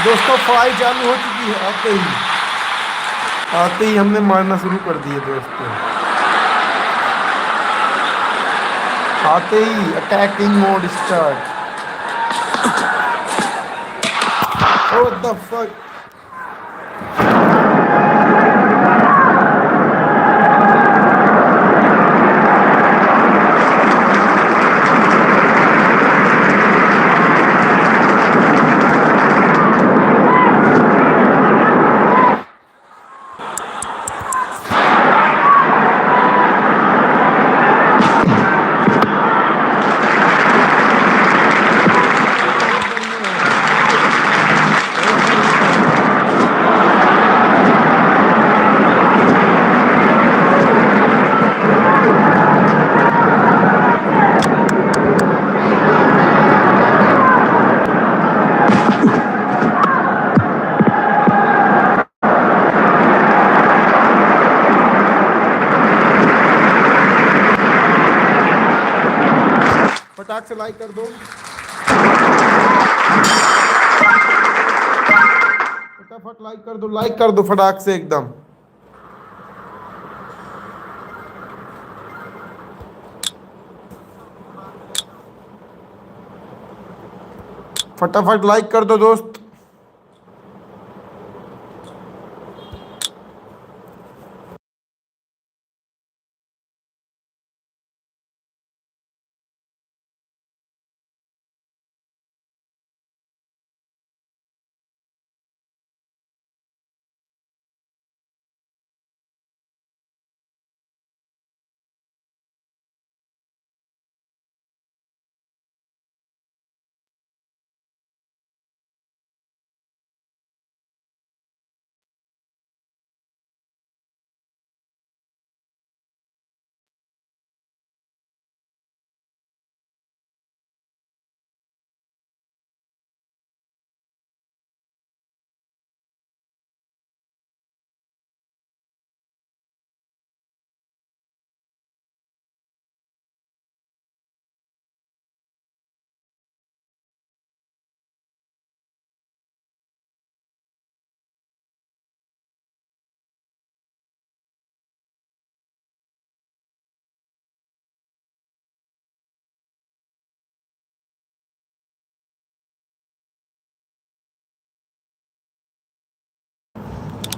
दोस्तों फ्राई चालू हो चुकी है। आते ही हमने मारना शुरू कर दिए दोस्तों। आते ही attacking mode start. What the fuck. फटाक से लाइक कर दो। फटाफट लाइक कर दो, लाइक कर दो फटाक से एकदम। फटाफट लाइक कर दो दोस्त।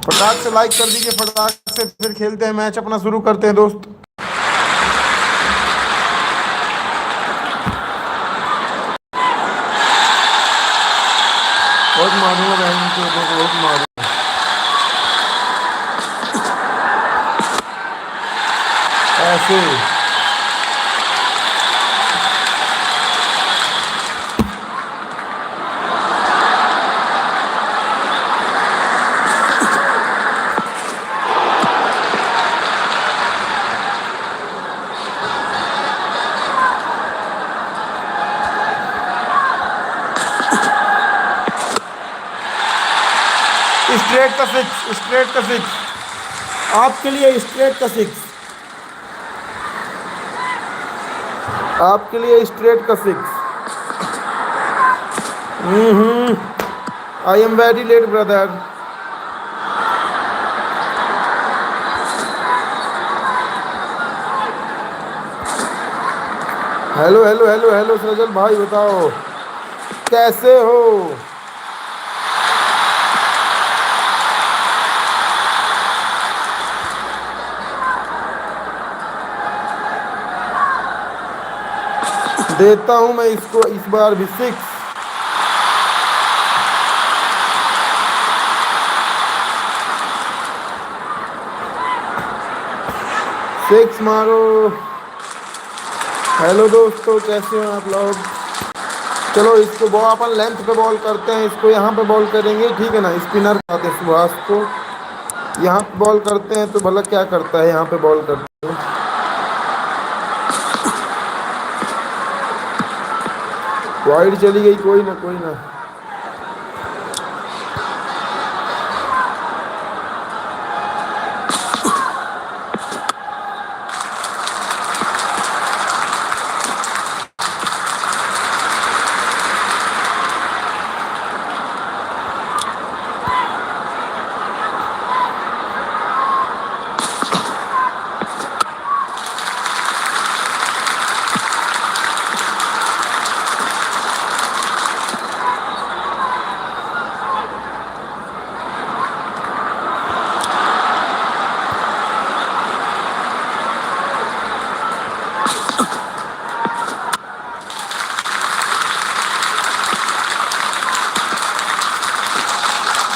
फटाक से लाइक कर दीजिए, फटाक से फिर खेलते हैं मैच, अपना शुरू करते हैं दोस्त। बहुत मारूंगा बहन को, बहुत मारूंगा ऐसे। स्ट्रेट का सिक्स, स्ट्रेट का सिक्स आपके लिए, स्ट्रेट का सिक्स आपके लिए, स्ट्रेट का six. I am very late brother. Hello hello hello hello Sajal भाई, बताओ कैसे हो। देता हूं मैं इसको इस बार भी सिक्स। सिक्स मारो। हेलो दोस्तों, कैसे हो आप लोग। चलो इसको बॉल अपन लेंथ पे बॉल करते हैं, इसको यहाँ पे बॉल करेंगे, ठीक है ना। स्पिनर आते हैं सुभाष को, यहाँ पे बॉल करते हैं तो भला क्या करता है, यहाँ पे बॉल करते हैं। वाइड चली गई, कोई ना कोई ना।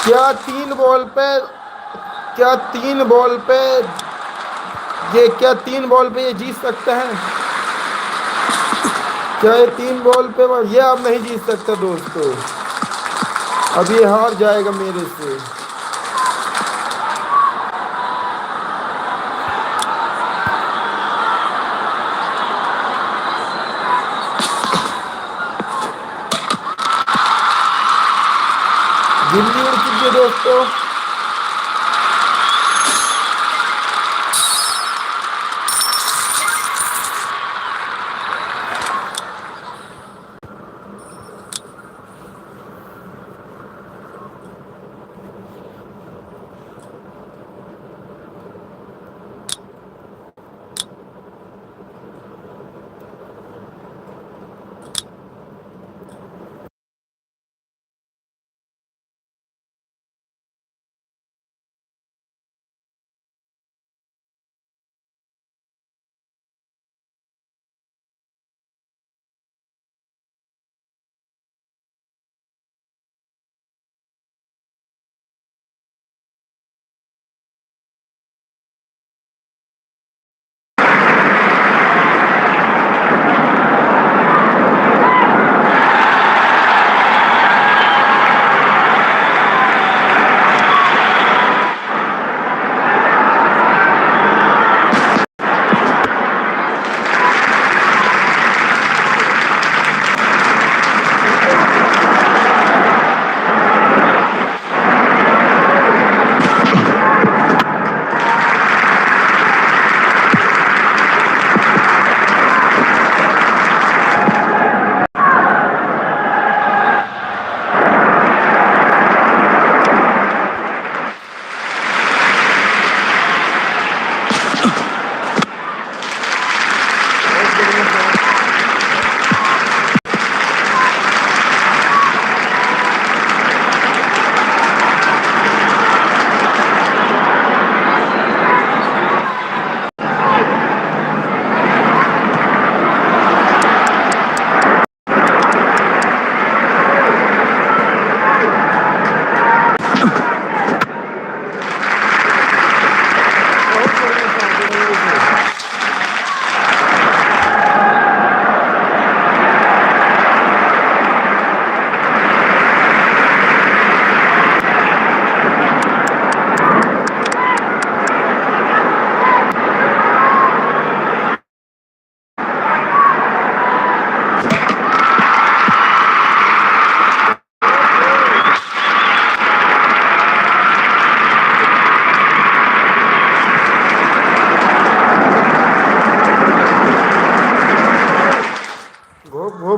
क्या तीन बॉल पे क्या तीन बॉल पे क्या 3 बॉल पे ये जीत सकते हैं? क्या ये 3 बॉल पे ये आप नहीं जीत सकते दोस्तों। अब ये हार जाएगा मेरे से। गिल्ली उड़ चुकी है दोस्तों।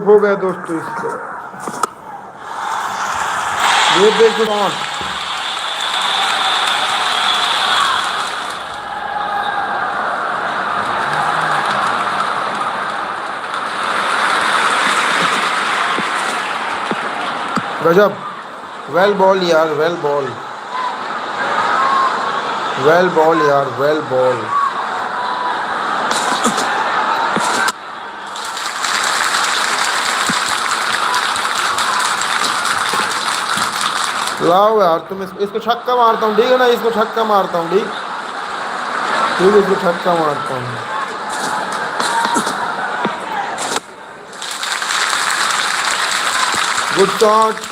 हो गया दोस्तों इसको। ये देखो नॉट। गजब। वेल बॉल यार, वेल बॉल, वेल बॉल यार, वेल बॉल। लाओ यार तुम इसको छक्का मारता हूँ, ठीक है ना, इसको छक्का मारता हूँ, ठीक ठीक है, इसको छक्का मारता हूँ। Good shot.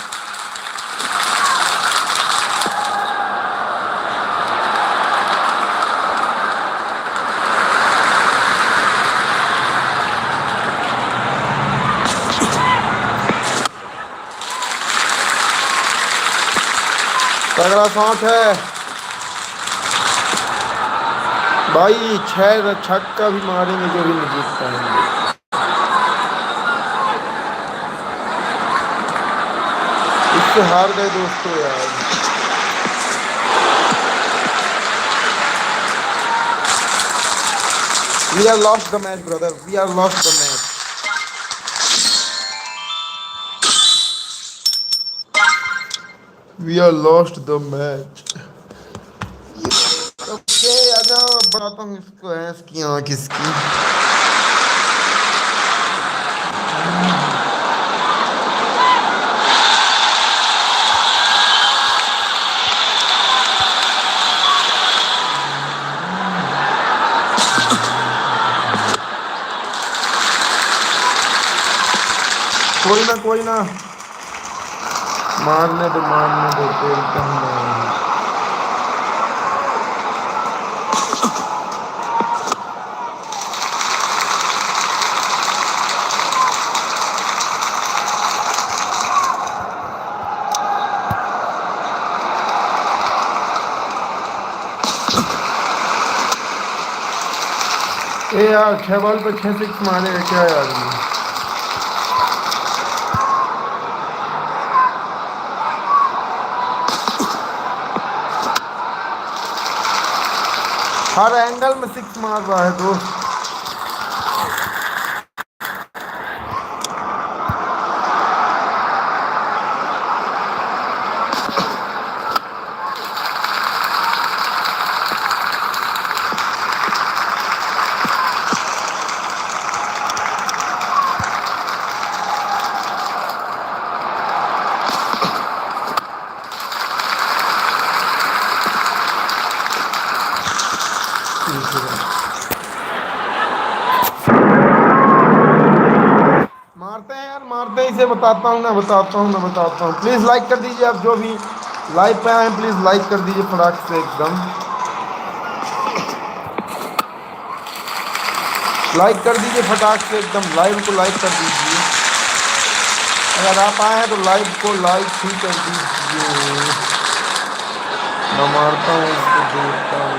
तगड़ा शॉट है भाई। 6 छक्का भी मारेंगे जो भी नहीं जीत पाएंगे। इससे हार गए दोस्तों यार। We are lost the match, brother. We are lost the match. We are lost the match. Okay आजा बताता हूँ इसको है इसकी आँख इसकी। कोई ना, मारने दो, खेलते हैं नहीं। ए यार 6 बॉल पे 6 सिक्स मारेगा क्या यार ये। हर एंगल में सिक्स मार रहा है दोस्त। मारते हैं यार, मारते हैं इसे, बताता हूँ। प्लीज़ लाइक कर दीजिए आप जो भी लाइव पे आए, प्लीज़ लाइक कर दीजिए फटाक से एकदम। लाइक कर दीजिए फटाक से एकदम, लाइव को लाइक कर दीजिए। अगर आप आए हैं तो लाइव को लाइक ही कर दीजिए। मैं मारता हूँ इसको, देखता हूँ।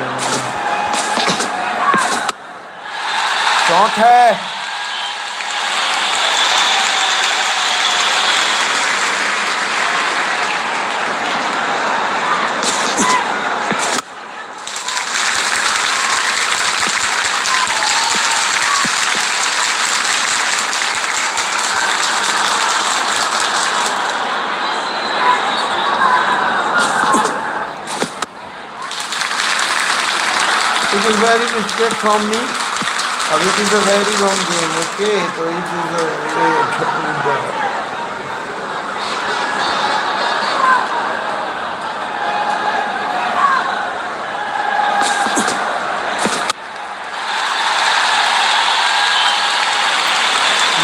शॉट है। It is very mistake from me. अब it is a very long game, okay? तो it is a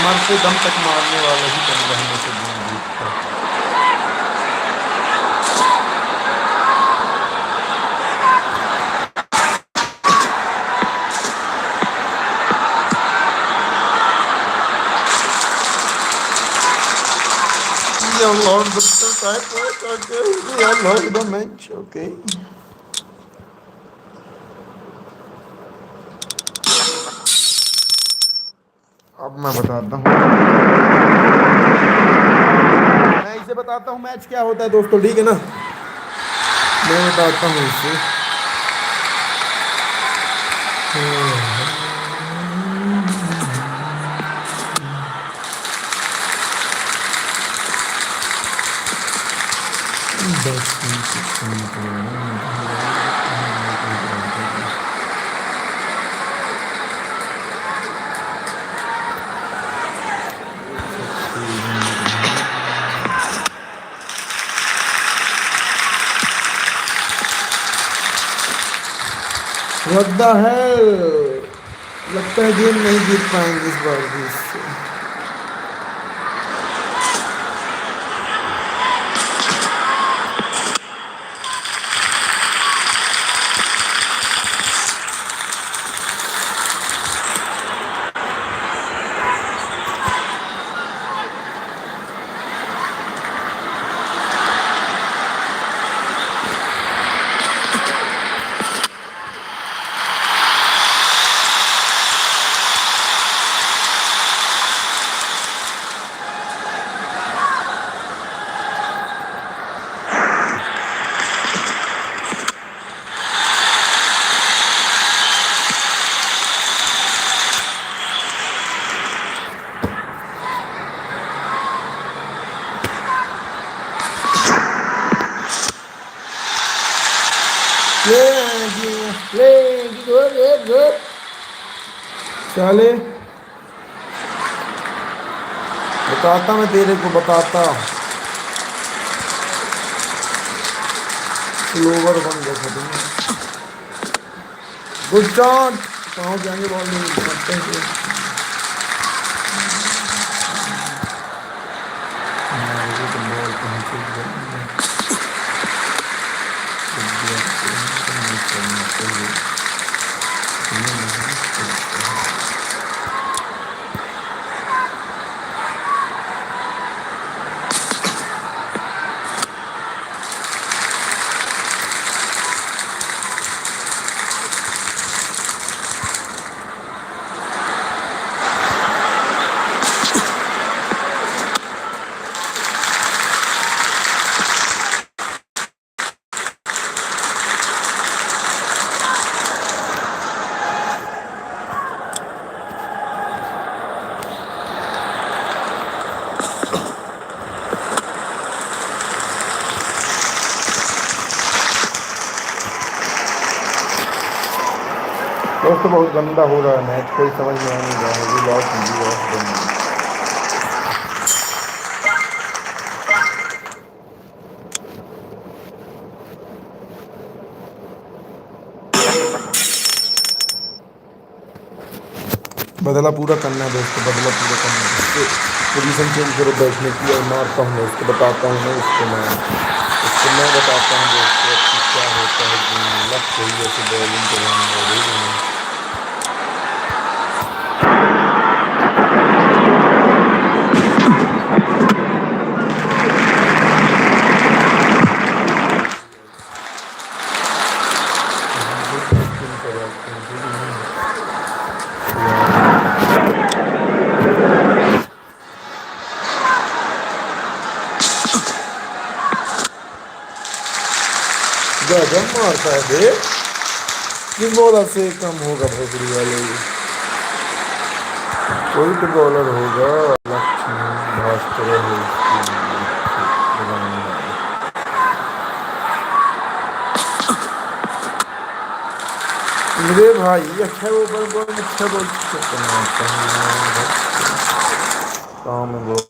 मरते दम तक मारने वाला ही बंदा हमें से गेम जीतता है। We have lost the type, okay? We have lost the match, okay? अब मैं बताता हूँ, मैं इसे बताता हूँ मैच क्या होता है दोस्तों, ठीक है ना। मैं बताता हूँ इसे। What the hell? लगता है गेम नहीं जीत पाएंगे इस बार भी इससे। चले बताता, मैं तेरे को बताता। स्लोवर बन गया था तुम। Good shot. कहाँ जाएंगे बॉल नहीं करते हैं। दोस्तों बहुत गंदा हो रहा है मैच, कोई समझ में आ नहीं रहा है, वी लॉस देम। बदला पूरा करना है दोस्तों, बदला पूरा करना है इसको। पोजीशन चेंज करो बैठने की, और मारता हूँ मैं इसको, बताता हूँ मैं इसको मैं बताता हूँ दोस्तों कि क्या होता है गेम में। लक चाहिए ऐसे बॉलिंग करवाने वाले। स्पिन करवाते हैं ठीक है ना यार। गजब मारता है बे, किस बॉलर से कम होगा भोसड़ी वाले? कोई तो बॉलर होगा, लक्ष्मण भास्कर है इसके लगाने वाले। मेरे भाई अच्छा ओवर बॉल, अच्छा बॉल करना काम है बॉल।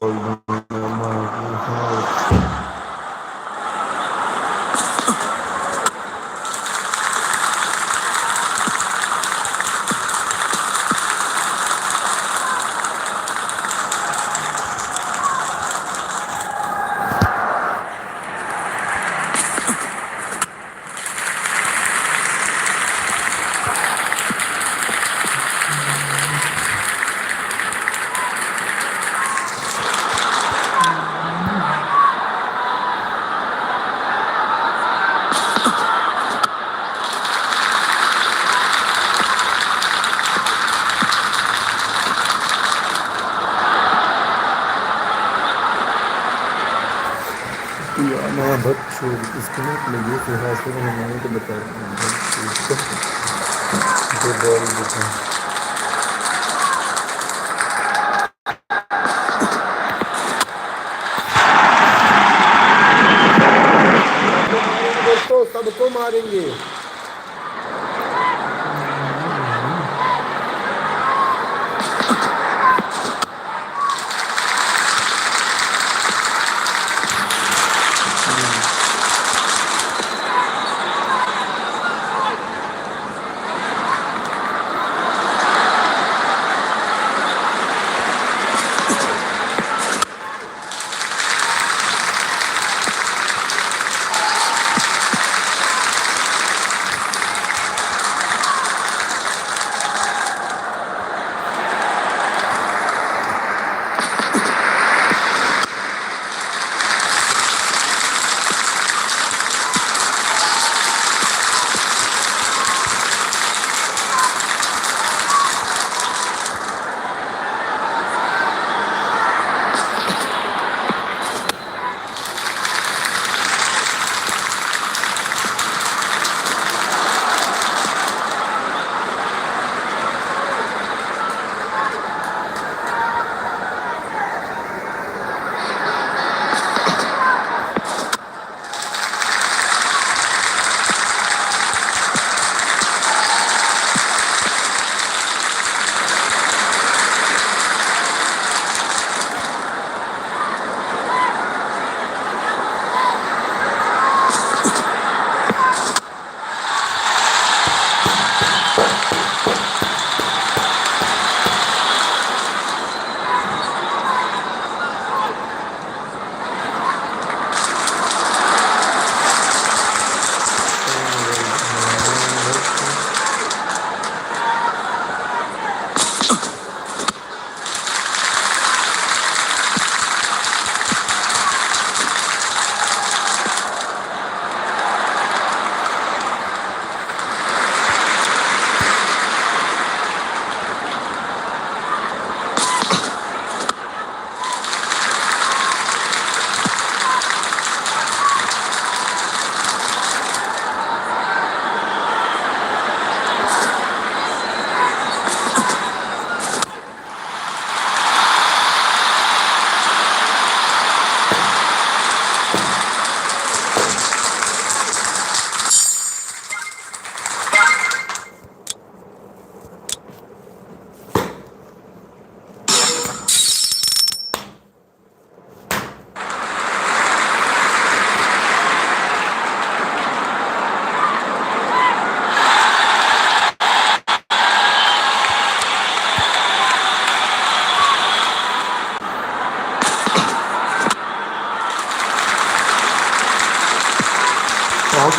मैं बच्चों डिस्कनेक्ट लगे थे हासिल मैंने तो बताया जो बॉल देखें। सबको मारेंगे दोस्तों, सबको मारेंगे।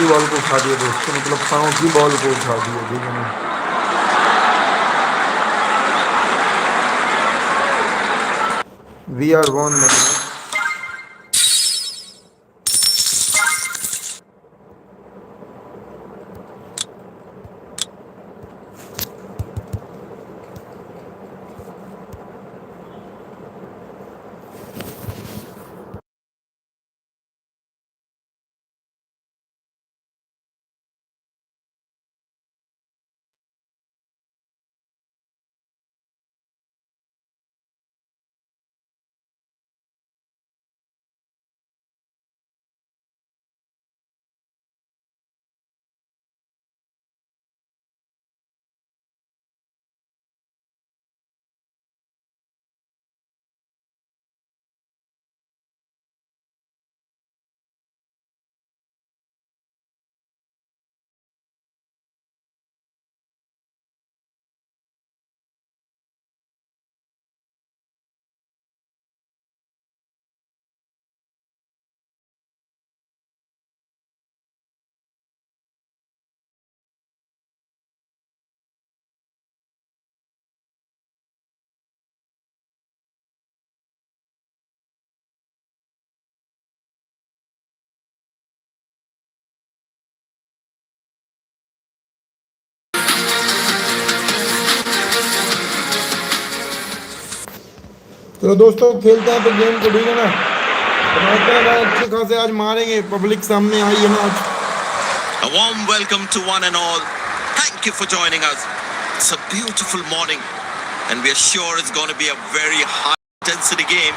की बॉल को उठा दिया दोस्तों, मतलब पाँव की बॉल को उठा दिया, ठीक है ना। We are one match. तो दोस्तों खेलते हैं तो गेम को, ठीक है ना। बनाते हैं भाई, अच्छे खासे आज मारेंगे, पब्लिक सामने आई है ना आज। A warm welcome to one and all. Thank you for joining us. It's a beautiful morning and we are sure it's going to be a very high intensity game.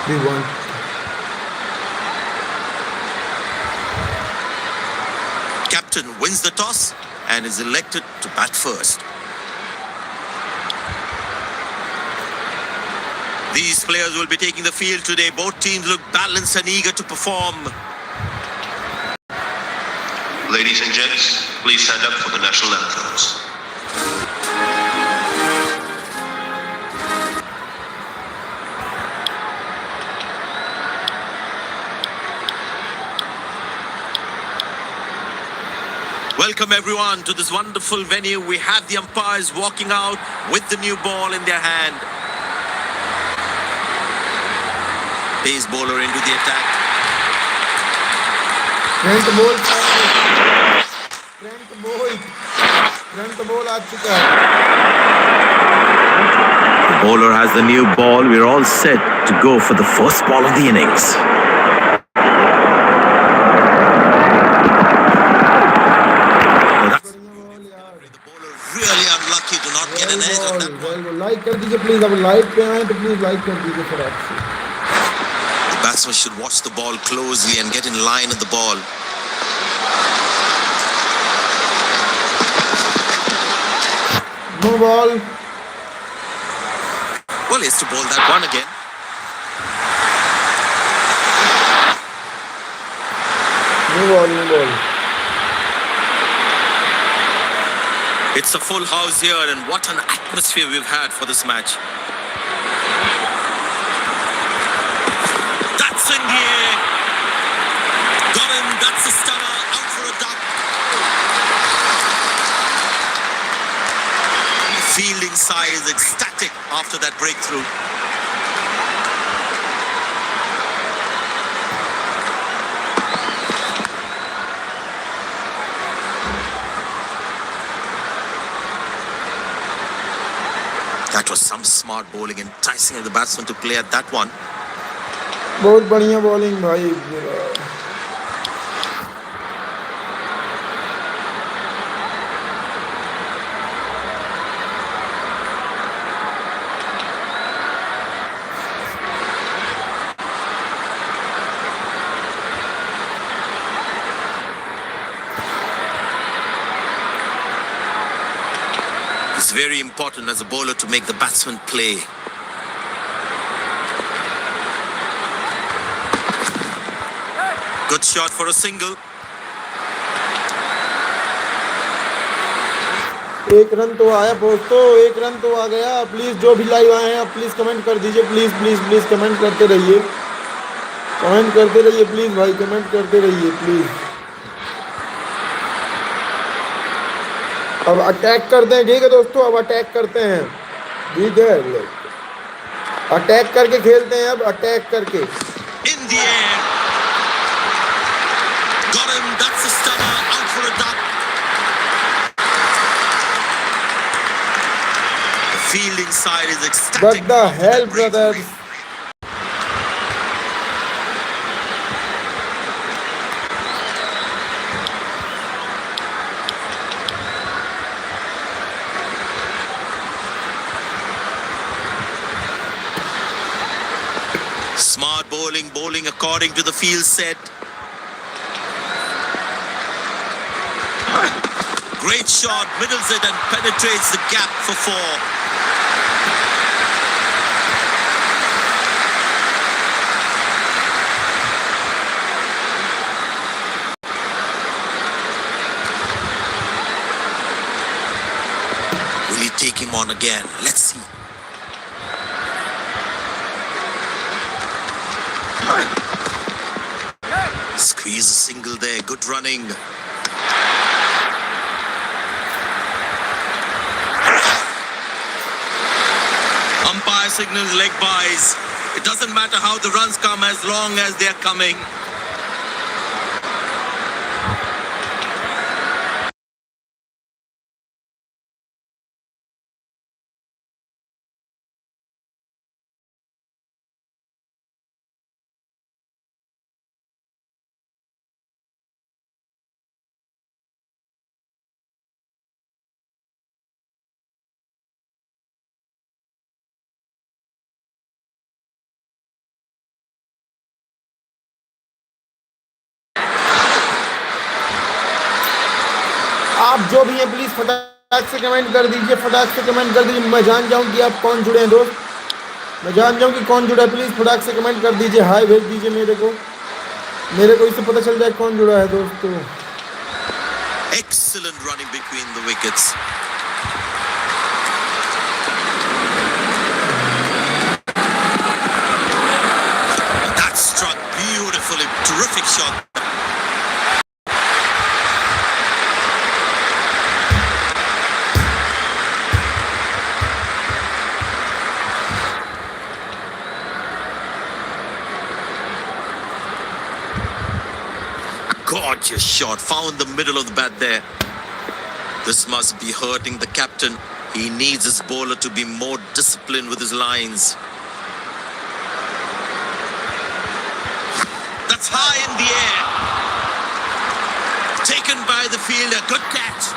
We won. Captain wins the toss and is elected to bat first. These players will be taking the field today. Both teams look balanced and eager to perform. Ladies and gents, please stand up for the national anthems. Welcome everyone to this wonderful venue. We have the umpires walking out with the new ball in their hand. Pace bowler into the attack. Front ball आ चुका है। The bowler has the new ball. We're all set to go for the first ball of the innings. Really unlucky to not get an edge on that one. Like कर दीजिए please, अब live पे आए तो please like कर दीजिए फिर आपसे। The batsman should watch the ball closely and get in line at the ball. No ball. Well, he has to bowl that one again. No ball. It's a full house here and what an atmosphere we've had for this match. That's in the air. Got him. That's a stunner. Out for a duck. The fielding side is ecstatic after that breakthrough. That was some smart bowling, enticing of the batsman to play at that one. बहुत बढ़िया bowling भाई। It's very important as a bowler to make the batsman play. Good shot for a single. एक run तो आया दोस्तों, एक run तो आ गया। प्लीज जो भी लाइव आए हैं आप प्लीज कमेंट कर दीजिए, प्लीज प्लीज प्लीज कमेंट करते रहिए, कमेंट करते रहिए प्लीज भाई, कमेंट करते रहिए प्लीज। अब अटैक करते हैं, ठीक है दोस्तों, अब अटैक करते हैं, ठीक है, अटैक करके खेलते हैं, अब अटैक करके। In the air. Got him. That's a stunner. Out for a duck. The fielding side is ecstatic. What the after hell, that breakthrough. brothers? Smart bowling, bowling according to the field set. Great shot, middles it and penetrates the gap for four. Will he take him on again? Let's see. Squeeze a single there, good running. Umpire signals leg byes. It doesn't matter how the runs come as long as they're coming. आप जो भी हैं please फटाक से comment कर दीजिए, फटाक से कमेंट कर दीजिए, मैं जान जाऊं कि आप कौन जुड़े हैं दोस्त, मैं जान जाऊं कि कौन जुड़ा है। प्लीज फटाक से कमेंट कर दीजिए, हाय भेज दीजिए मेरे को इससे पता चल जाए कौन जुड़ा है दोस्तों। Excellent running between the wickets. That struck beautifully. Terrific shot. Gorgeous shot. Found the middle of the bat there. This must be hurting the captain. He needs his bowler to be more disciplined with his lines. That's high in the air. Taken by the fielder. Good catch.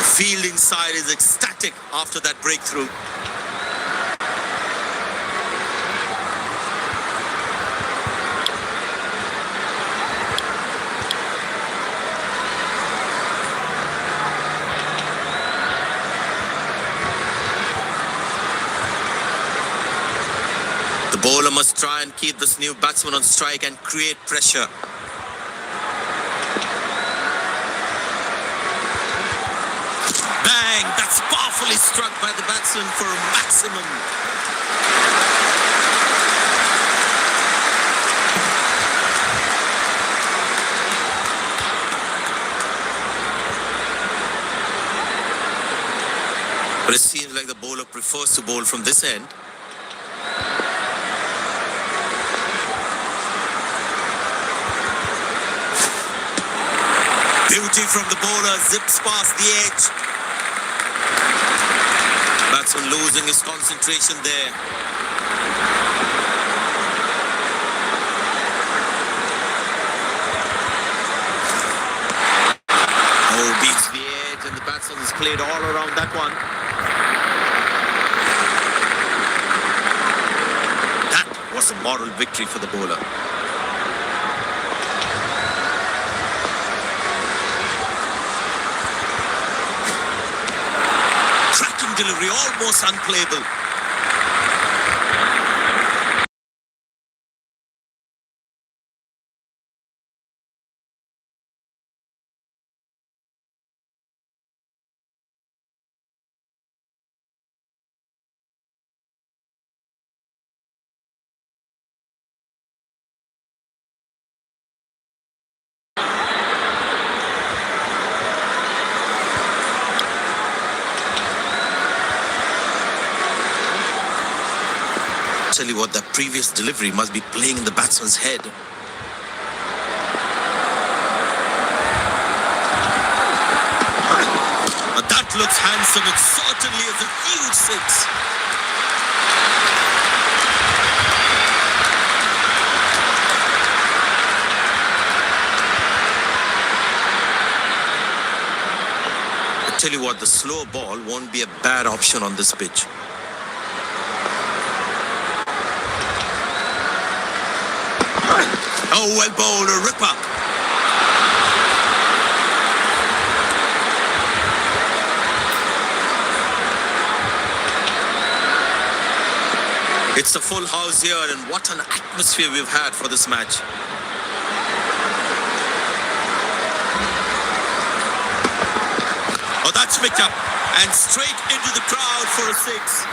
The fielding side is ecstatic after that breakthrough. The bowler must try and keep this new batsman on strike and create pressure. Bang! That's powerfully struck by the batsman for a maximum. But it seems like the bowler prefers to bowl from this end. Beauty from the bowler, zips past the edge. Batsman losing his concentration there. Oh, beats the edge and the batsman has played all around that one. That was a moral victory for the bowler. Delivery almost unplayable. Tell you what, that previous delivery must be playing in the batsman's head. That looks handsome. It certainly is a huge six. I tell you what, the slow ball won't be a bad option on this pitch. Oh, well bowled, a ripper. It's a full house here, and what an atmosphere we've had for this match. Oh, that's picked up, and straight into the crowd for a six.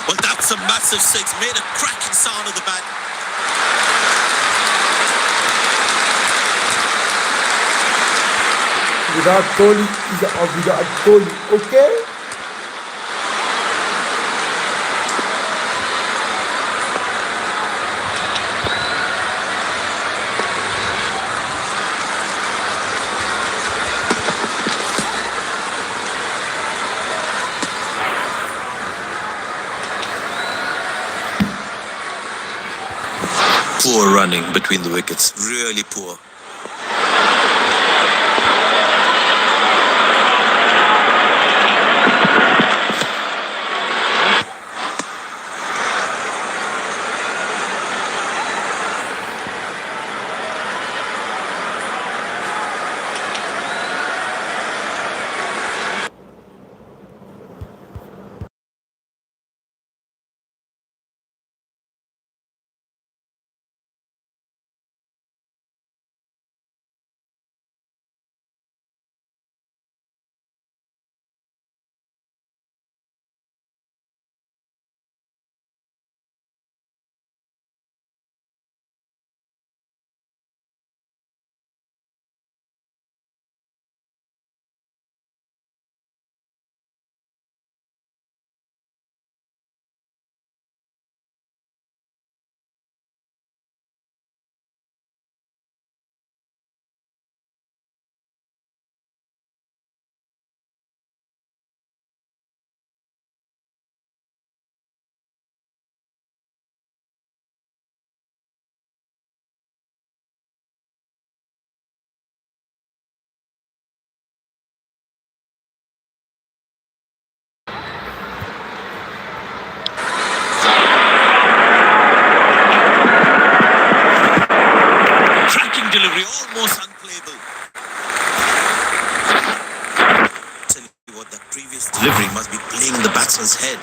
Well, that's a massive six, made a cracking sound at the bat. Virat Kohli is a Virat Kohli, okay? Poor running between the wickets, really poor. Cracking delivery, almost unplayable. Tell you what, that previous delivery must be playing in the batsman's head.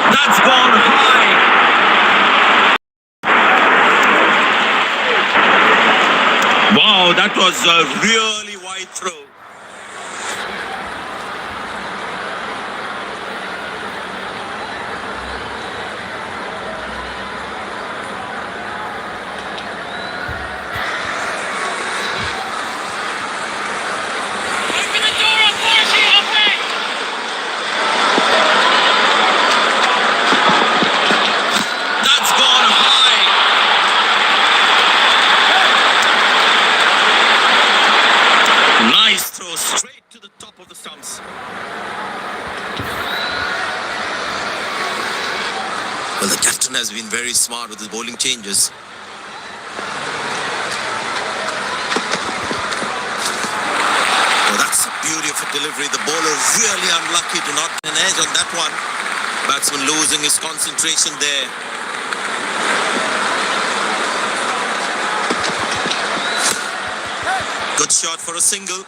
That's gone high. Wow, that was a really wide throw. That's gone high. Nice throw, straight to the top of the stumps. Well, the captain has been very smart with his bowling changes. Oh, that's the beauty of a delivery. The bowler really unlucky to not get an edge on that one. Batsman losing his concentration there. Good shot for a single.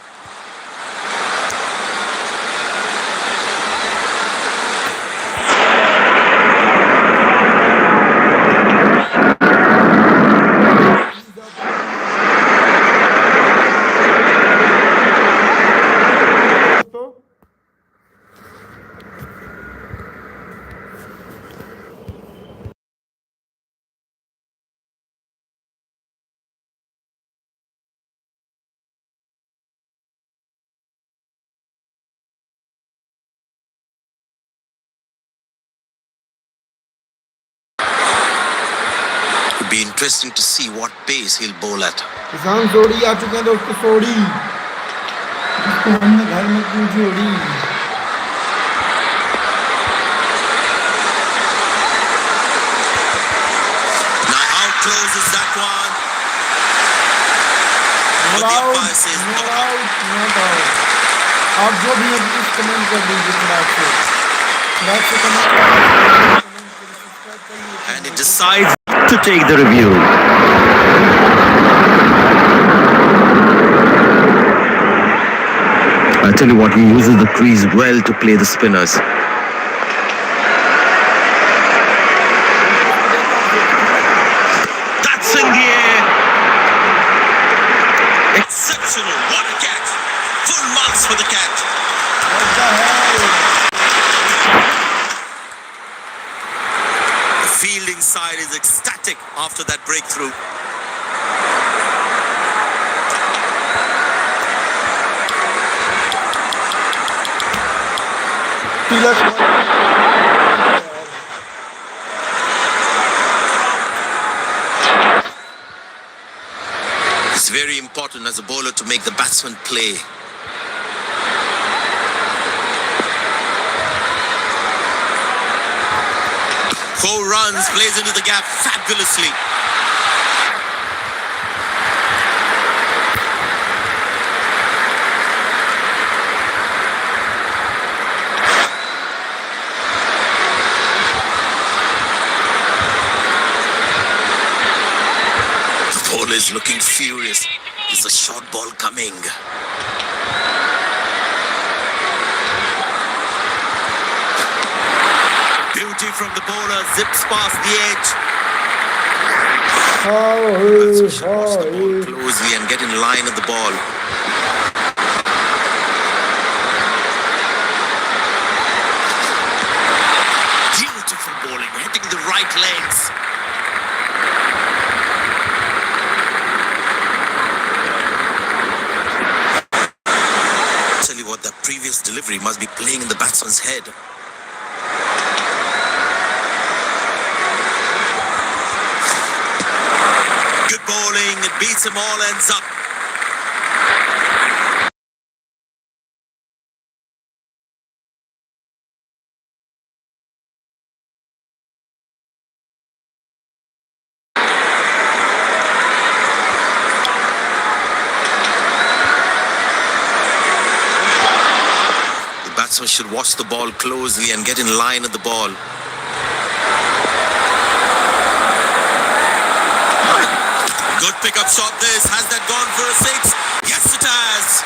Be interesting to see what pace he'll bowl at. किसान सोड़ी आ चुके हैं दोस्तों, सोड़ी जिसको हमने घर में क्यों जोड़ी। Now how close is that one? But the umpire says no out. Not out. आप जो भी हैं प्लीज कमेंट कर दीजिए फ्लैग से comment And he decides to take the review. I tell you what, he uses the crease well to play the spinners. That's in the air. Exceptional. What a catch. Full marks for the catch. The fielding side is ecstatic after that breakthrough. Tilak It's very important as a bowler to make the batsman play. Four runs, plays into the gap fabulously. The bowler is looking furious. Is a short ball coming? Beauty from the bowler, zips past the edge. Batsman should watch the ball closely and get in line of the ball. Beautiful bowling, hitting the right legs. Tell you what, that previous delivery must be playing in the batsman's head. Good bowling, it beats him all, ends up. The batsman should watch the ball closely and get in line of the ball. Good pickup shot this. Has that gone for a six? Yes, it has.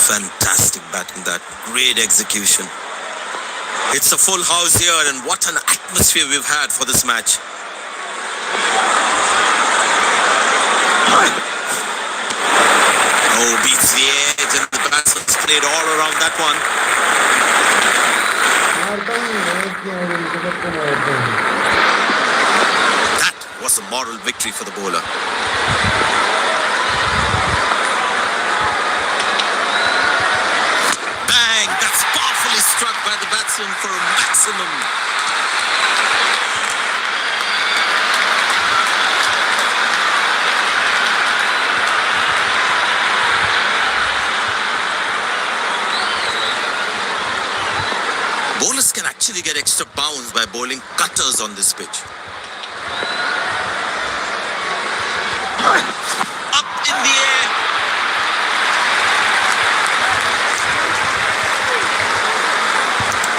Fantastic batting, that. Great execution. It's a full house here, and what an atmosphere we've had for this match. Oh, beats the edge, and the batsman's played all around that one. मारता हूँ मैं इसके आगे इनको सबको मारता हूँ। That was a moral victory for the bowler. Bang! That's powerfully struck by the batsman for a maximum. Bowlers can actually get extra bounce by bowling cutters on this pitch. Up in the air.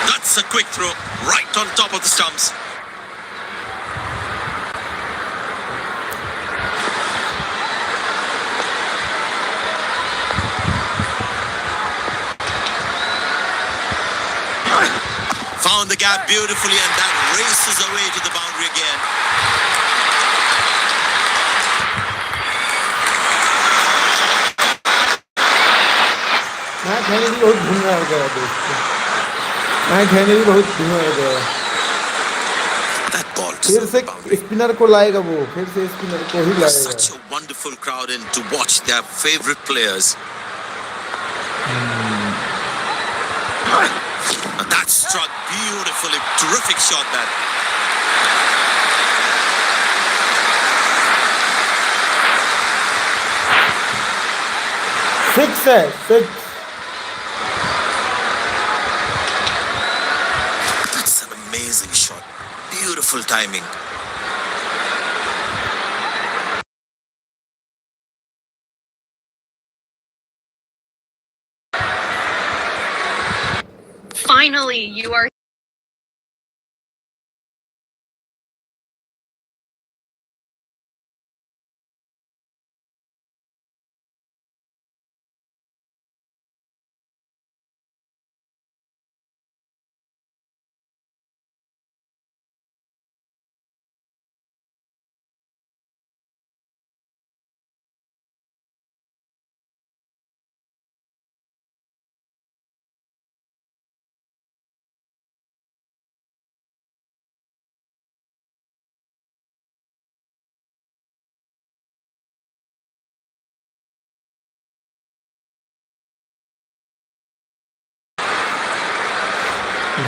That's a quick throw right on top of the stumps. Found the gap beautifully, and that races away to the boundary again. Match है भी बहुत धीमा हो गया दोस्तों, match है भी बहुत धीमा हो गया। That ball to फिर serve से the boundary. स्पिनर को लाएगा वो, फिर से स्पिनर को ही लाएगा। Such a wonderful crowd in to watch their favorite players. That struck beautifully. Terrific shot that. Six है, six. That's an amazing shot. Beautiful timing. Finally, you are.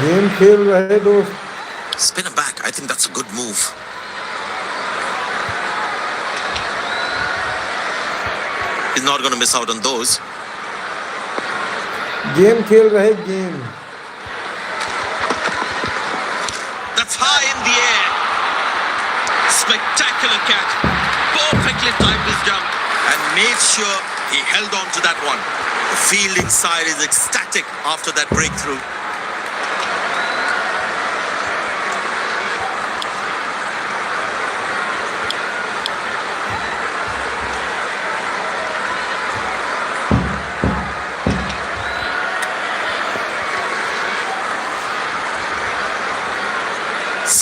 Game खेल रहे दोस्त। Spinner back. I think that's a good move. He's not going to miss out on those. Game खेल रहे, game. That's high in the air. Spectacular catch. Perfectly timed his jump and made sure he held on to that one. The fielding side is ecstatic after that breakthrough.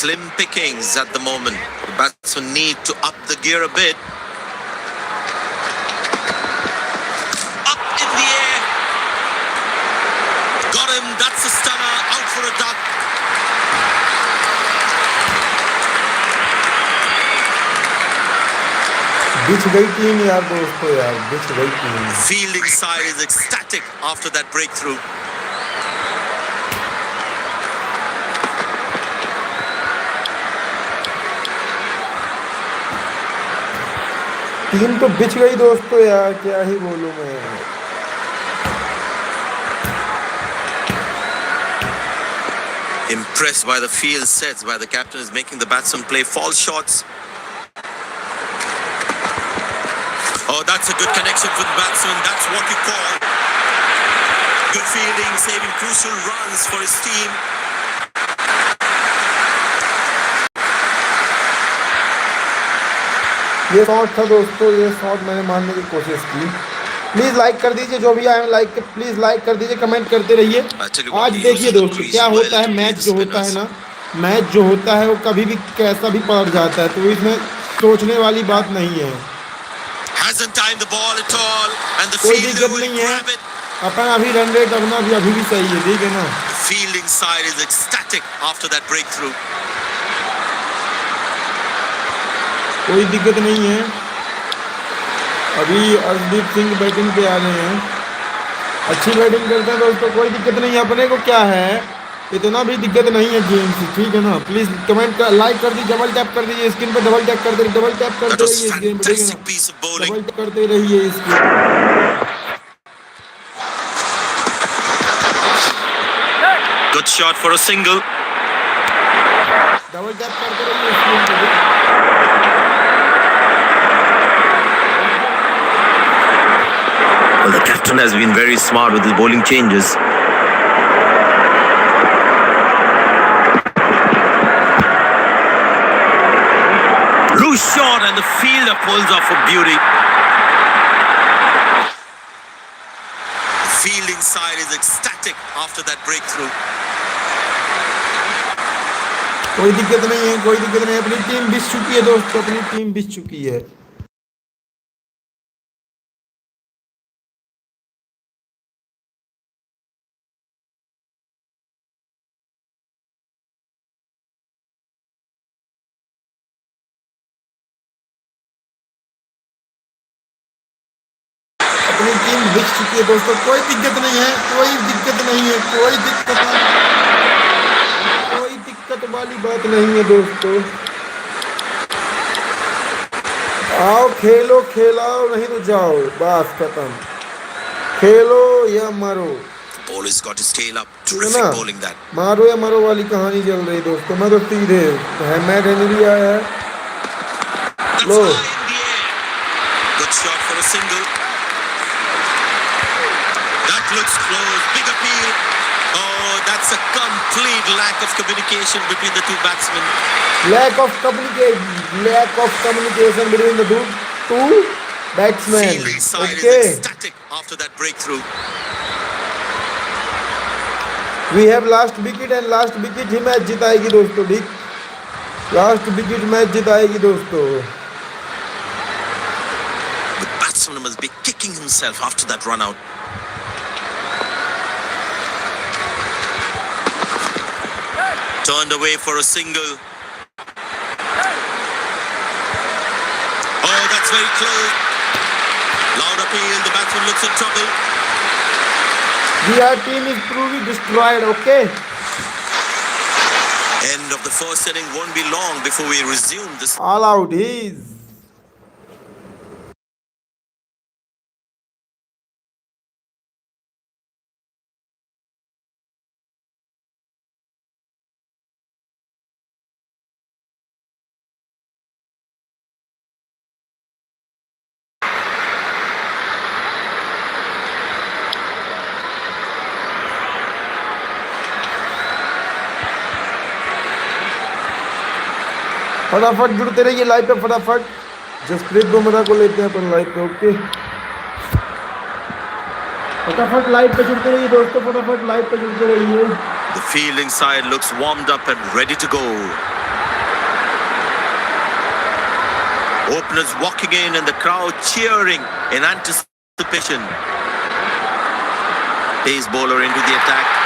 Slim pickings at the moment. The batsmen need to up the gear a bit. Up in the air. Got him. That's a stunner. Out for a duck. बिछ गई team यार दोस्तों, यार बिछ गई team. Fielding side is ecstatic after that breakthrough. Team तो बिछ गई दोस्तों यार, क्या ही बोलूं मैं। Impressed by the field sets, by the captain is making the batsman play false shots. Oh, that's a good connection for the batsman. That's what you call good fielding, saving crucial runs for his team. ये shot था दोस्तों, ये shot मैंने मारने की कोशिश की। Please like कर दीजिए, जो भी आए लाइक, प्लीज लाइक कर दीजिए, कमेंट करते रहिए। आज देखिए दोस्तों क्या होता है, मैच जो होता है ना, मैच जो होता है वो कभी भी कैसा भी पलट जाता है, तो इसमें सोचने वाली बात नहीं है। कोई दिक्कत नहीं है, अपन अभी रन रेट अपना अभी भी सही है, ठीक है ना। Fielding side is ecstatic after that breakthrough. कोई दिक्कत नहीं है। अभी अर्शदीप सिंह बैटिंग पे आ रहे हैं, अच्छी बैटिंग करते हैं दोस्तों, कोई दिक्कत नहीं है। अपने को क्या है, इतना भी दिक्कत नहीं है गेम से, ठीक है ना। प्लीज कमेंट कर, लाइक कर दीजिए, डबल टैप कर दीजिए स्क्रीन पे, डबल टैप करते रहिए, डबल टैप करते रहिए इस गेम पे, ठीक है ना। डबल टैप करते रहिए इस game. Good shot for a single. Double tap करते रहिए इस गेम पे। Well, the captain has been very smart with his bowling changes. Loose shot and the fielder pulls off for beauty. The fielding side is ecstatic after that breakthrough. कोई दिक्कत नहीं है, कोई दिक्कत नहीं है। अपनी टीम बिछ चुकी है दोस्तों, अपनी टीम बिछ चुकी है। अपनी टीम बिक चुकी है दोस्तों, कोई दिक्कत नहीं है, कोई दिक्कत नहीं है, कोई दिक्कत वाली बात नहीं है दोस्तों। आओ खेलो, खेलाओ, नहीं तो जाओ, बस खत्म, खेलो या मरो। Ball has got his tail up. ठीक है ना, Terrific bowling that. मारो या मरो वाली कहानी चल रही दोस्तों। मैं तो सीधे है, मैट हेनरी आया है, That's low high in the air. Good shot for a single. That looks close. Big appeal. Oh, that's a complete lack of communication between the two batsmen. lack of communication between the two batsmen. Fielding side is Okay, ecstatic after that breakthrough. we have last wicket and last wicket ही match जिताएगी दोस्तों। ठीक, last wicket match जिताएगी दोस्तों। The batsman must be kicking himself after that run out. Turned away for a single. Oh, that's very close. Loud appeal. The batsman looks in trouble. Our team is proving destroyed. Okay, End of the first inning won't be long before we resume this. all out he is। फटाफट जुड़ते रहिए live पे, फटाफट जसप्रीत बुमराह को लेते हैं अपन live पे। Okay, फटाफट लाइव पे जुड़ते रहिए दोस्तों, फटाफट लाइव पे जुड़ते रहिए। The fielding side looks warmed up and ready to go. Openers walking in and the crowd cheering in anticipation. Pace bowler into the attack.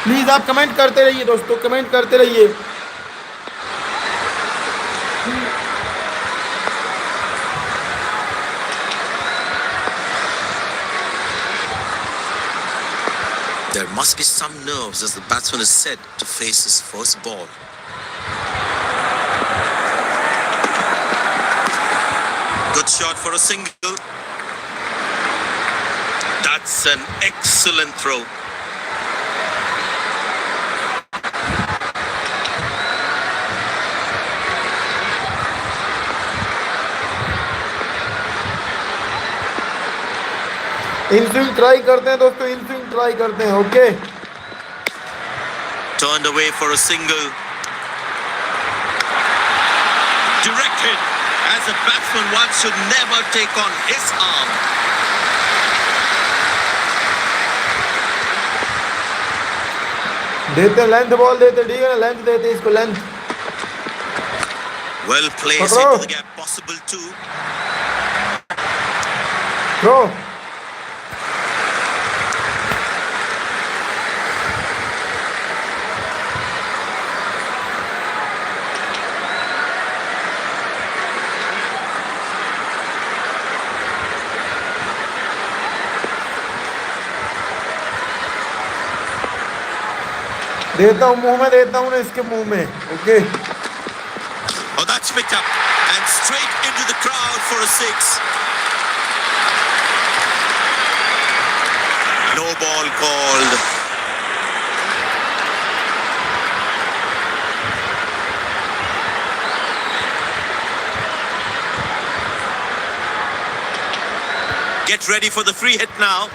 Please आप कमेंट करते रहिए दोस्तों, कमेंट करते रहिए। There must be some nerves as the batsman is set to face his first ball. Good shot for a single. That's an excellent throw. In swing try करते हैं दोस्तों, in swing try करते हैं। Okay, Turned away for a single. Directed. As a batsman, one should never take on his arm. देते length ball देते, ठीक है ना, लेंथ देते इसको, length. Well placed Photo. into the gap, possible too. Throw, देता हूँ, मुंह में देता हूँ ना इसके मुंह में। Okay, Oh, that's picked up and straight into the crowd for a six. No ball called. Get ready for the free hit now.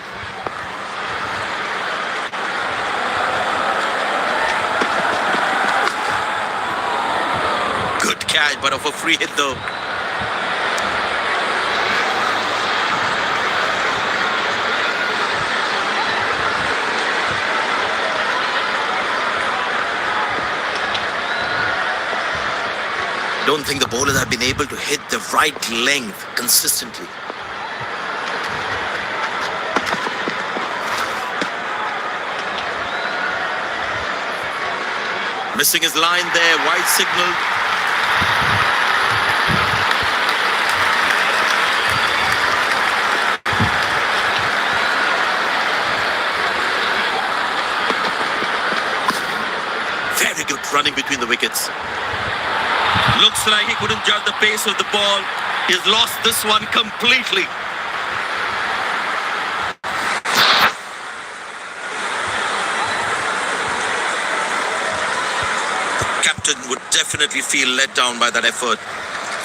Good catch, but of a free hit though. Don't think the bowlers have been able to hit the right length consistently. Missing his line there, wide signal. Very good running between the wickets. Looks like he couldn't judge the pace of the ball. He's lost this one completely. Captain would definitely feel let down by that effort.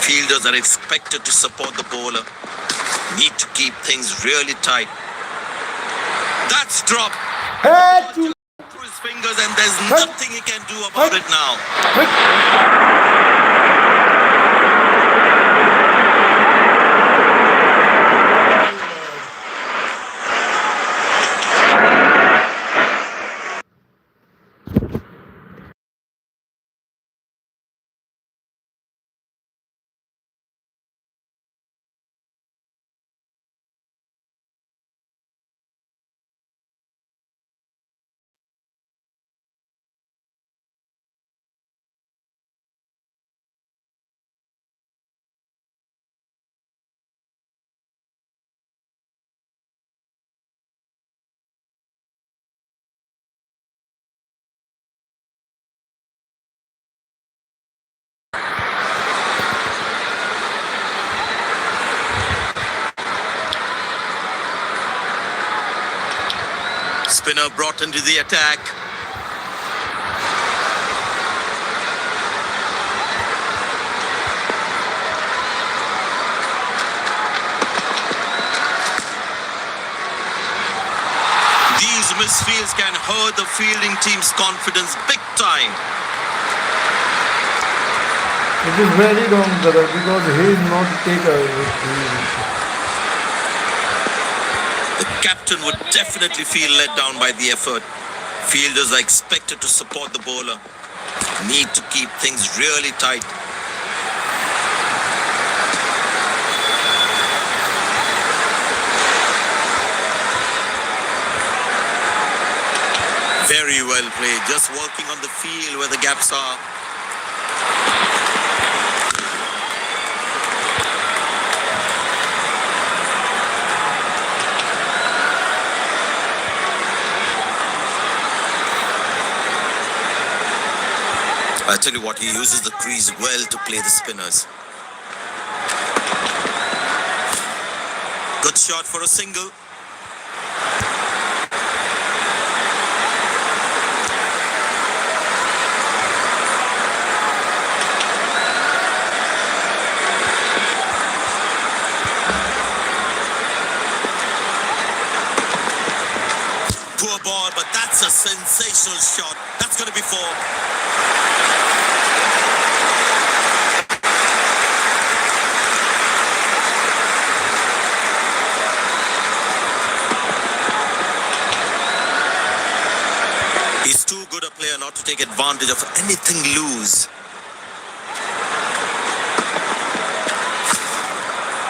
Fielders are expected to support the bowler. Need to keep things really tight. That's dropped hey, through his fingers and there's nothing he can do about it now. Spinner brought into the attack. These misfields can hurt the fielding team's confidence big time. it is very wrong, brother, because he is not a taker. The captain would definitely feel let down by the effort. Fielders are expected to support the bowler. Need to keep things really tight. Very well played. Just working on the field where the gaps are. I tell you what, he uses the crease well to play the spinners. Good shot for a single. Poor ball, but that's a sensational shot. That's going to be four. He's too good a player not to take advantage of anything loose.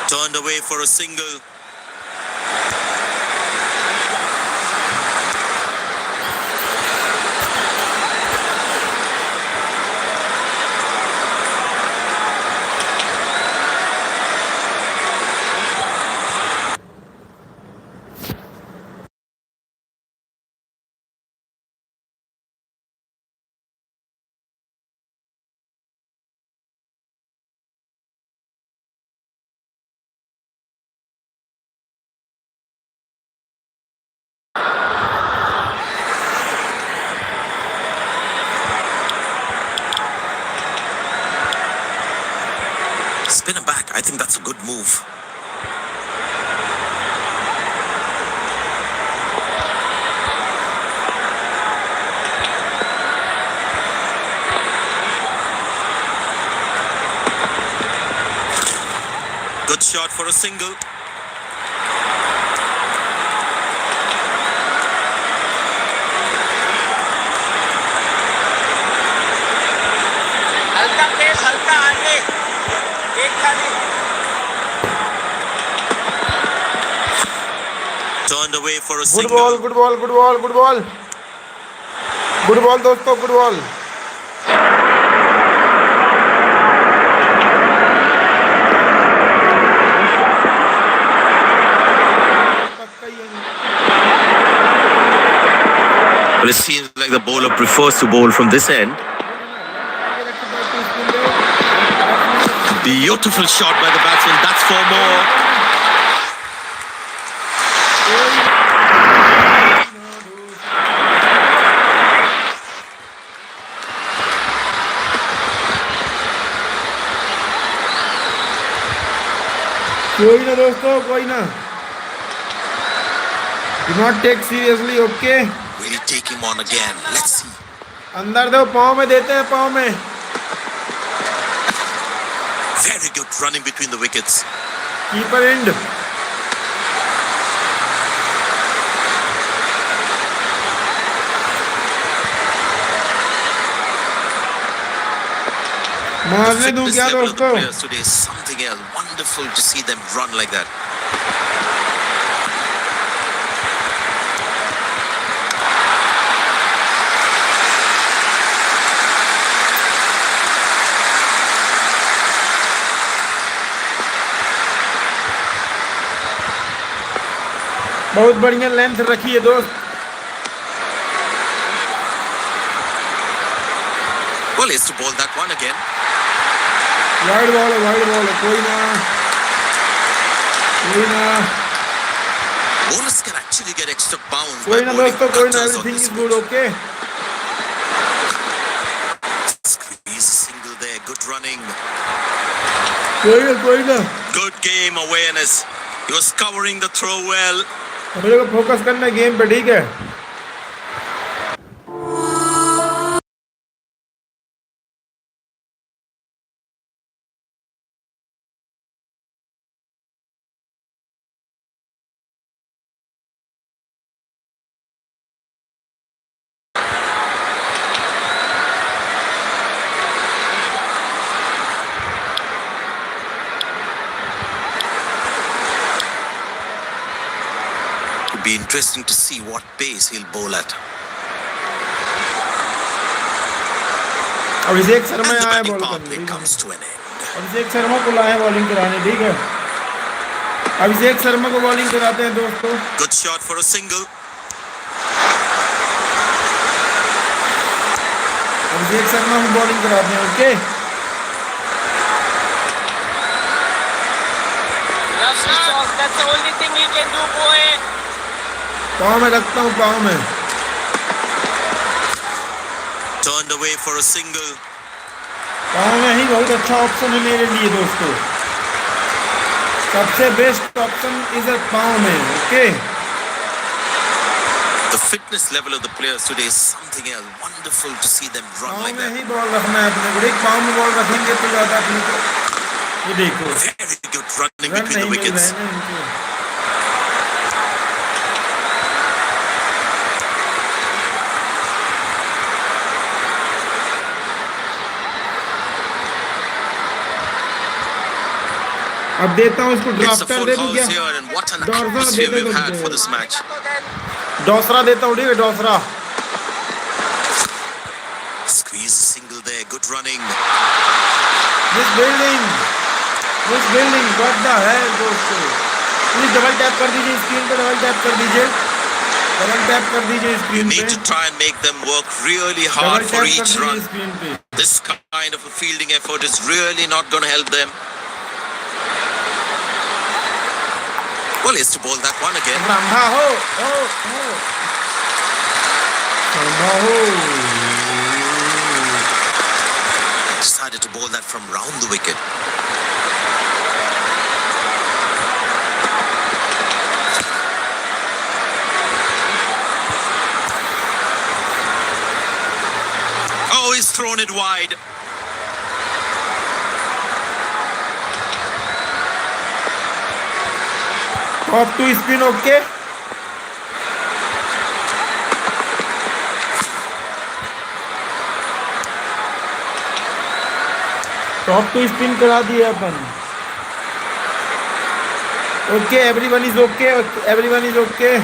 Turned away for a single. Spinner back. I think that's a good move. Good shot for a single. हल्का pace हल्का आगे एक खाली Turned away for a good single. Ball good ball good ball good ball good ball दोस्तों, good ball. But it seems like the bowler prefers to bowl from this end. Beautiful shot by the batsman. That's 4 more. कोई ना दोस्तों, कोई ना। Do not take seriously, okay? Will he take him on again? Let's see. अंदर दो, पाँव में देते हैं, पाँव में। Very good running between the wickets. Keeper and. मारने दूं Fitness क्या level of the दोस्तों? players today is something else. Wonderful to see them run like that. बहुत बढ़िया लेंथ रखी है दोस्त। Well, he has to bowl that one again. Wide ball है, वाइड बॉल है, कोई ना, कोई ना, Bowlers can actually get extra bounce by कोई ना bowling दोस्तों, कोई ना। cutters on everything this is good, pitch. Okay. Squeeze a single there. Good running. कोई ना, कोई ना। Good game awareness. He was covering the throw well. मेरे को फोकस करना है गेम पे, ठीक है? It'll be interesting to see what pace he'll bowl at. Abhishek And Sharma the आया batting बॉल power करने, play ठीक है? comes to an end. Abhishek Sharma को लाए बॉलिंग कराने, ठीक है? अभिषेक शर्मा को बॉलिंग कराते हैं दोस्तों। Good shot for a single. Abhishek Sharma को बॉलिंग कराते हैं, okay? Lovely shot. That's the only thing you can do, boy. पाँव में रखता हूँ, पाँव में। Turned away for a single. पाँव में ही बहुत अच्छा ऑप्शन है मेरे लिए दोस्तों। सबसे बेस्ट ऑप्शन इज पाँव में, okay? The fitness level of the players today is something else. Wonderful to see them run पाँव like में that. ही बॉल रखना है अपने को। एक पाँव में बॉल रखेंगे तो ज्यादा अपने को। ये देखो, Very good running run between नहीं the मिल रहे wickets. हैं ना इनको। अब देता हूँ इसको, It's a ड्राफ्टर full दे दूं क्या? house here, and what an डॉर्सा they atmosphere they we've दो had for मुझे। this match. डॉसरा देता हूँ, ठीक है? डॉसरा। Squeeze a single there. Good running. Miss building, miss building, what the hell दोस्तों। प्लीज डबल टैप कर दीजिए स्क्रीन पे, डबल टैप कर दीजिए, डबल टैप कर दीजिए You स्क्रीन need पे, to try and make them work really double hard tap for कर each दीजिए run. स्क्रीन पे। This kind of a fielding effort is really not going to help them. Well, he has to bowl that one again. Rambha हो, हो। रंभा हो। Decided to bowl that from round the wicket. thrown it wide. Off to spin okay. Top to spin करा दिए अपन। Okay everyone is okay, everyone is okay.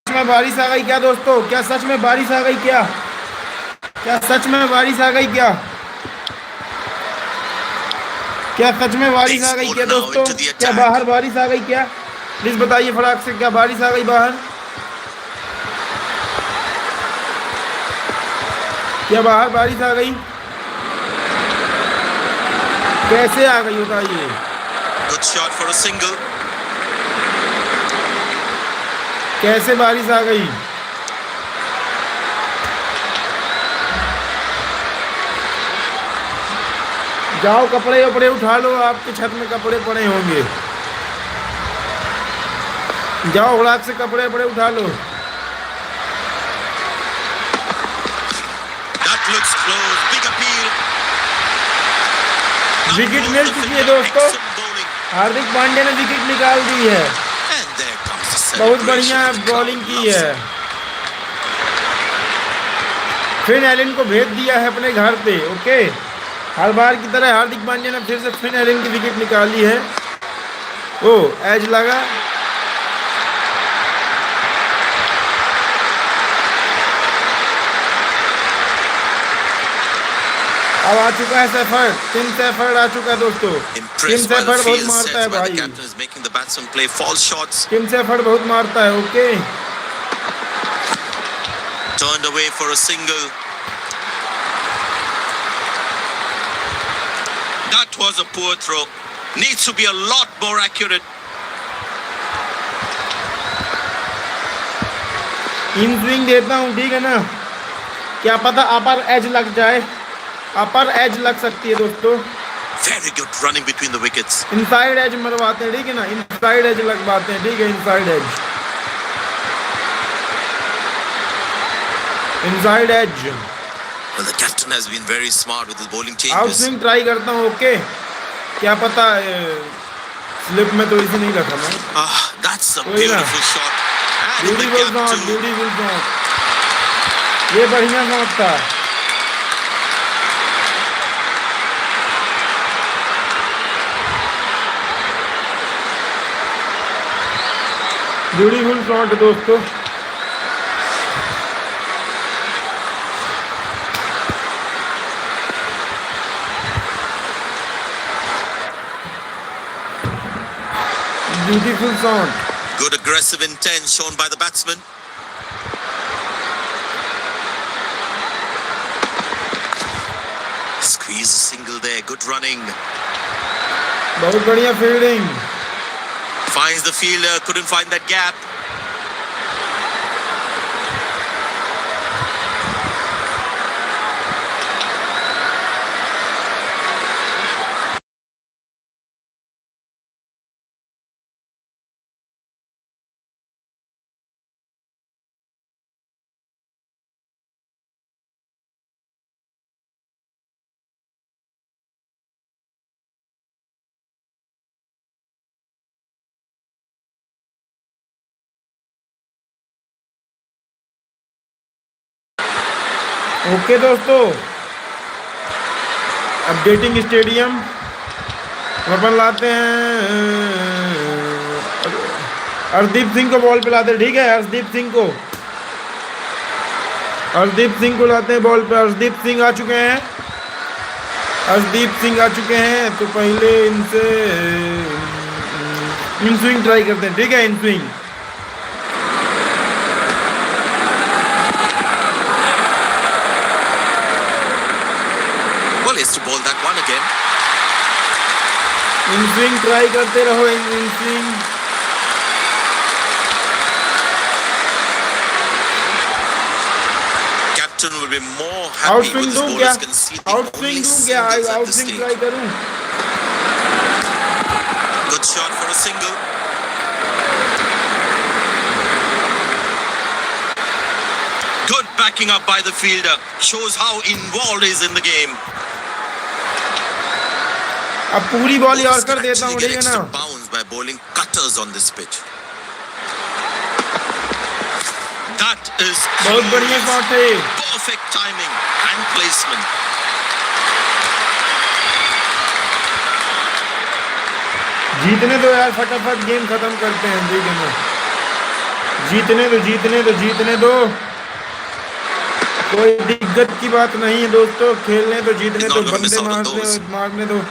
में बारिश आ गई क्या दोस्तों? क्या सच में बारिश आ गई क्या? क्या सच में बारिश आ गई क्या? क्या सच में बारिश आ गई क्या दोस्तों? क्या बाहर बारिश आ गई क्या? प्लीज बताइए फटाक से, क्या बारिश आ गई बाहर? क्या बाहर बारिश आ गई? कैसे आ गई बताइए? Good shot for a single. कैसे बारिश आ गई? जाओ कपड़े वपड़े उठा लो, आपके छत में कपड़े पड़े होंगे। जाओ फटाक से कपड़े वपड़े उठा लो। That looks close. Big appeal. Wicket मिल चुकी है दोस्तों। हार्दिक पांड्या ने विकेट निकाल दी है। And there comes the बहुत celebration. बढ़िया बॉलिंग की है। फिन एलन को भेज दिया है अपने घर पे। ओके, हर बार की तरह हार्दिक पांड्या ने फिर से फिन एलन की विकेट निकाली है। ओ एज लगा। अब आ चुका है सैफर, टिम सैफर आ चुका है दोस्तों। Tim Impressed by the Seifert बहुत field मारता set है where the भाई। captain is making the batsman play false shots. Tim Seifert बहुत मारता है। Okay, Turned away for a single. That was a poor throw. Needs to be a lot more accurate. In swing देता हूँ, ठीक है ना? क्या पता अपर एज लग जाए, अपर एज लग सकती है दोस्तों। Very good running between the wickets. Inside edge मरवाते हैं, ठीक है ना? इनसाइड एज लगवाते हैं, ठीक है? Inside edge, inside edge. Well, the captain has been very smart with his bowling out changes. Swing try करता हूँ। ओके, क्या पता स्लिप में तो इसे नहीं रखा मैं। Ah, that's a कोई ना। beautiful shot. And in the beautiful gap shot, too. Beautiful shot. ये बढ़िया शॉट था। ब्यूटीफुल शॉट दोस्तों। Beautiful shot. Good aggressive intent shown by the batsman. Squeeze a single there. Good running. बहुत बढ़िया fielding. Finds the fielder. Couldn't find that gap. Okay दोस्तों, updating stadium अपन लाते हैं। अर्शदीप सिंह को ball पे लाते हैं, ठीक है? अर्शदीप सिंह को, अर्शदीप सिंह को लाते हैं बॉल पे। अर्शदीप सिंह आ चुके हैं, अर्शदीप सिंह आ चुके हैं। तो पहले इनसे इन स्विंग ट्राई करते हैं, ठीक है? In swing. Well, he has to bowl that one in swing try करते रहो, in swing. Captain will be more out happy swing with his दूं क्या? bowlers conceding out only swing दूं क्या? singles at out this swing stage. Try करूं? Good shot for a single. Good backing up by the fielder. Shows how involved he is in the game. अब पूरी ball Bowlers yorker can देता actually हूँ, get ठीक है ना? extra bounce by bowling cutters on this pitch. That is बहुत बढ़िया glorious. Shot है। Perfect timing and placement. जीतने दो यार, फटाफट गेम खत्म करते हैं, ठीक है ना? जीतने दो, जीतने दो, जीतने दो। कोई दिक्कत की बात नहीं है दोस्तों, खेलने तो जीतने He's तो, not gonna miss बंदे out on those. मारने दो।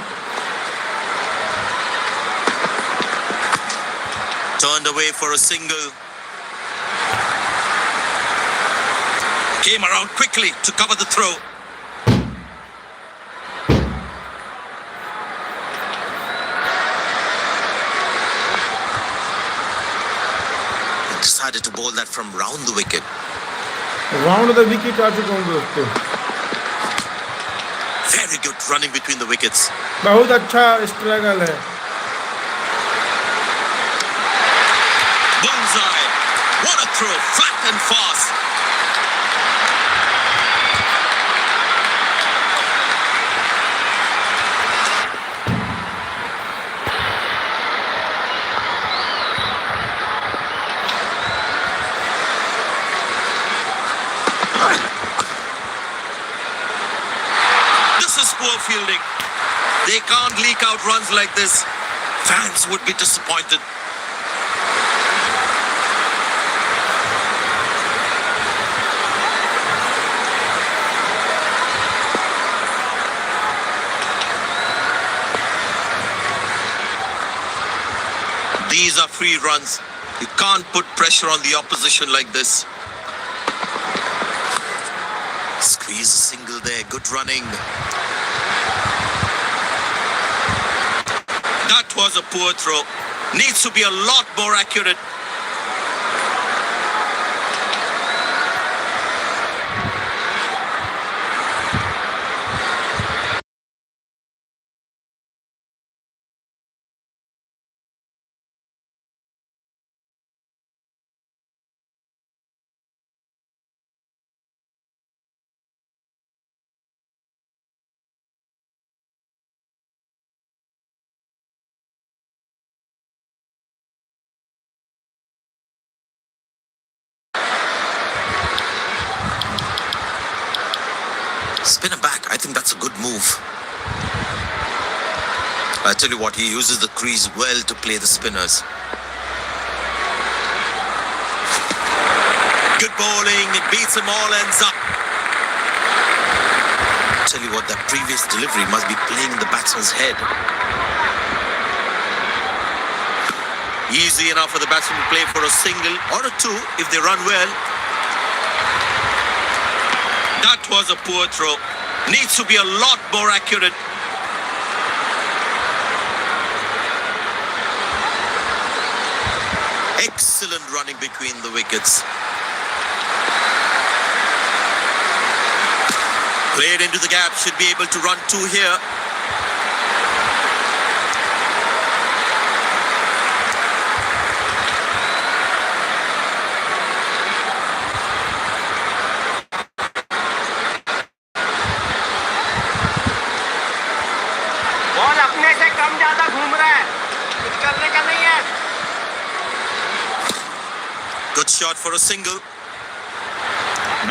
Turned away for a single. Came around quickly to cover the throw. He decided to bowl that from round the wicket. Round the wicket आ चुका हूँ दोस्तों। Very good running between the wickets. बहुत अच्छा struggle है। Bullseye. What a throw. Flat and fast. This is poor fielding. They can't leak out runs like this. Fans would be disappointed. These are free runs. You can't put pressure on the opposition like this. Squeeze a single there. Good running. That was a poor throw. Needs to be a lot more accurate. Spinner back. I think that's a good move. I tell you what, he uses the crease well to play the spinners. Good bowling. It beats him all ends up. Tell you what, that previous delivery must be playing in the batsman's head. Easy enough for the batsman to play for a single or a two if they run well. That was a poor throw. Needs to be a lot more accurate. Excellent running between the wickets. Played into the gap, should be able to run two here. Ball अपने से कम ज्यादा घूम रहा है, कुछ करने का नहीं है। Good shot for a single.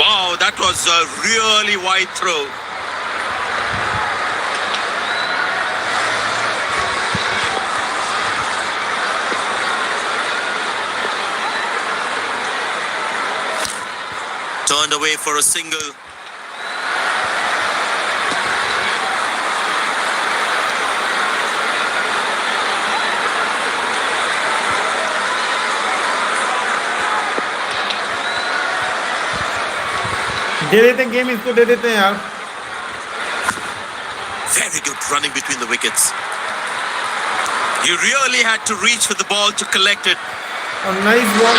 Wow, that was a really wide throw. Turned away for a single. दे देते हैं गेम, इसको दे देते हैं यार। Very good running between the wickets. You really had to reach for the ball to collect it. और nice ball